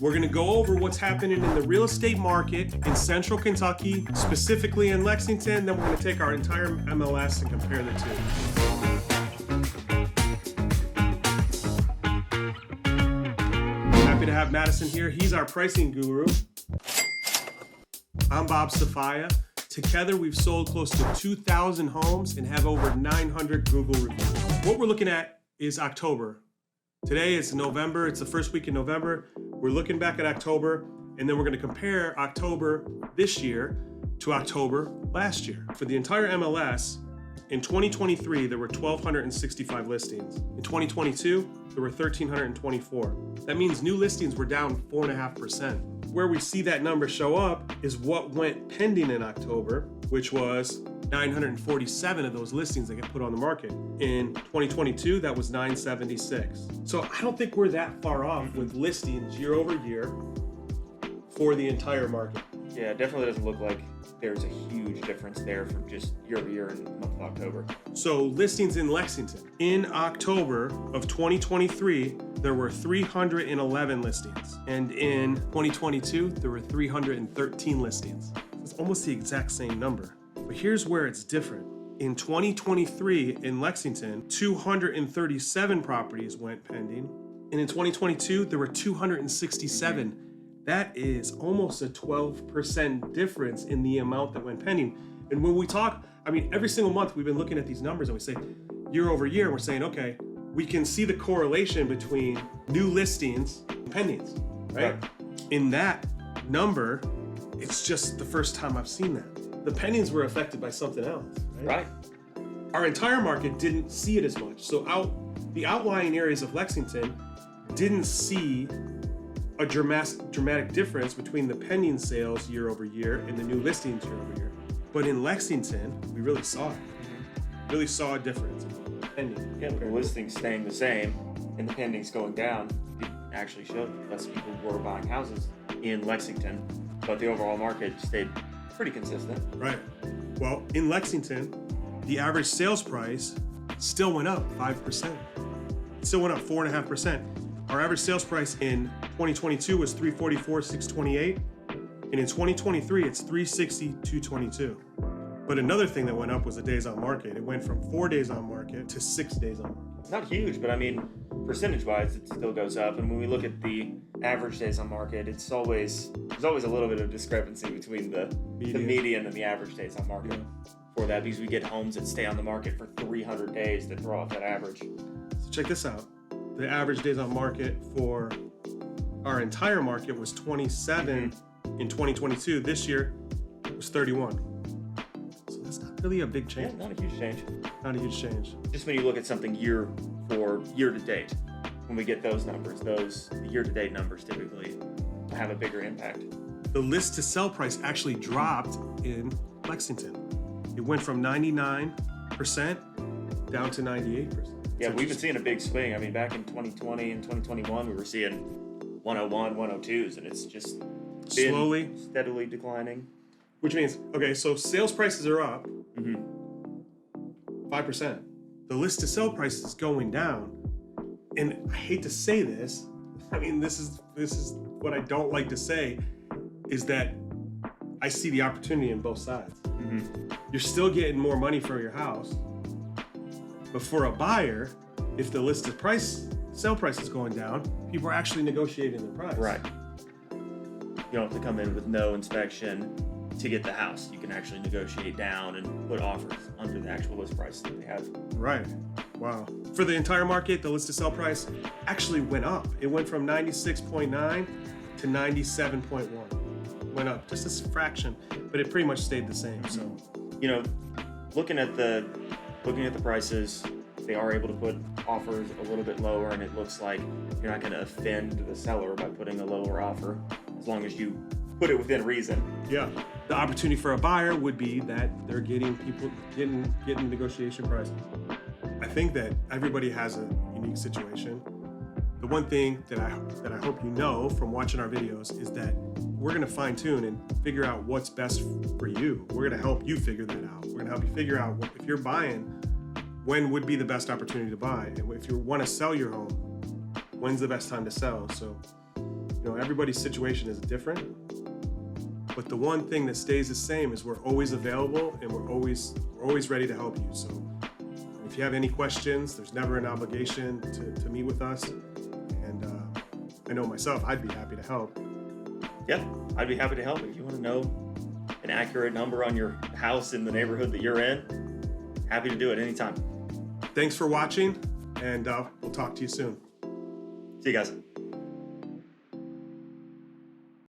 We're gonna go over what's happening in the real estate market in Central Kentucky, specifically in Lexington. Then we're gonna take our entire MLS and compare the two. Happy to have Madison here. He's our pricing guru. I'm Bob Safaya. Together, we've sold close to 2,000 homes and have over 900 Google reviews. What we're looking at is October. Today it's November, it's the first week in November. We're looking back at October, and then we're gonna compare October this year to October last year. For the entire MLS, in 2023, there were 1,265 listings. In 2022, there were 1,324. That means new listings were down 4.5%. Where we see that number show up is what went pending in October, which was 947 of those listings that get put on the market. In 2022, that was 976. So I don't think we're that far off with listings year over year for the entire market. Yeah, it definitely doesn't look like there's a huge difference there from just year over year in the month of October. So listings in Lexington. In October of 2023, there were 311 listings. And in 2022, there were 313 listings. It's almost the exact same number. But here's where it's different. In 2023 in Lexington, 237 properties went pending. And in 2022, there were 267. That is almost a 12% difference in the amount that went pending. And when we talk, every single month we've been looking at these numbers and we say year over year, we're saying, okay, we can see the correlation between new listings and pendings, right? In that number, it's just the first time I've seen that. The pendings were affected by something else, right? Our entire market didn't see it as much. So the outlying areas of Lexington didn't see a dramatic difference between the pending sales year over year and the new listings year over year. But in Lexington, we really saw it. Really saw a difference in the pending. Yeah, the listings staying the same and the pendings going down, it actually showed less people were buying houses in Lexington, but the overall market stayed pretty consistent. Right. Well, in Lexington, the average sales price still went up 5%. It still went up 4.5%. Our average sales price in 2022 was $344,628, and in 2023 it's $360,222. But another thing that went up was the days on market. It went from 4 days on market to 6 days on market. Not huge, but percentage-wise, it still goes up. And when we look at the average days on market, there's always a little bit of discrepancy between the median and the average days on market for that, because we get homes that stay on the market for 300 days that throw off that average. So check this out. The average days on market for our entire market was 27 in 2022. This year it was 31. So that's not really a big change. Yeah, not a huge change. Not a huge change. Just when you look at something year to date, when we get those numbers, the year to date numbers typically have a bigger impact. The list to sell price actually dropped in Lexington. It went from 99% down to 98%. Yeah, we've been seeing a big swing. Back in 2020 and 2021, we were seeing 101, 102s, and it's just been steadily declining. Which means, okay, so sales prices are up 5%. The list to sell price is going down. And I hate to say this, this is what I don't like to say, is that I see the opportunity in both sides. You're still getting more money for your house. But for a buyer, if the listed sale price is going down, people are actually negotiating the price. Right. You don't have to come in with no inspection to get the house. You can actually negotiate down and put offers under the actual list price that they have. Right. Wow. For the entire market, the listed sale price actually went up. It went from 96.9 to 97.1. Went up just a fraction, but it pretty much stayed the same. So, looking at the prices, they are able to put offers a little bit lower, and it looks like you're not going to offend the seller by putting a lower offer, as long as you put it within reason. Yeah. The opportunity for a buyer would be that they're getting negotiation price. I think that everybody has a unique situation. The one thing that I hope you know from watching our videos is that we're going to fine tune and figure out what's best for you. We're going to help you figure that out. We're going to help you figure out if you're buying, when would be the best opportunity to buy. And if you want to sell your home, when's the best time to sell? So everybody's situation is different. But the one thing that stays the same is we're always available and we're always ready to help you. So if you have any questions, there's never an obligation to meet with us. And I know myself, I'd be happy to help. Yeah, I'd be happy to help. If you want to know an accurate number on your house in the neighborhood that you're in, happy to do it anytime. Thanks for watching, and we'll talk to you soon. See you guys.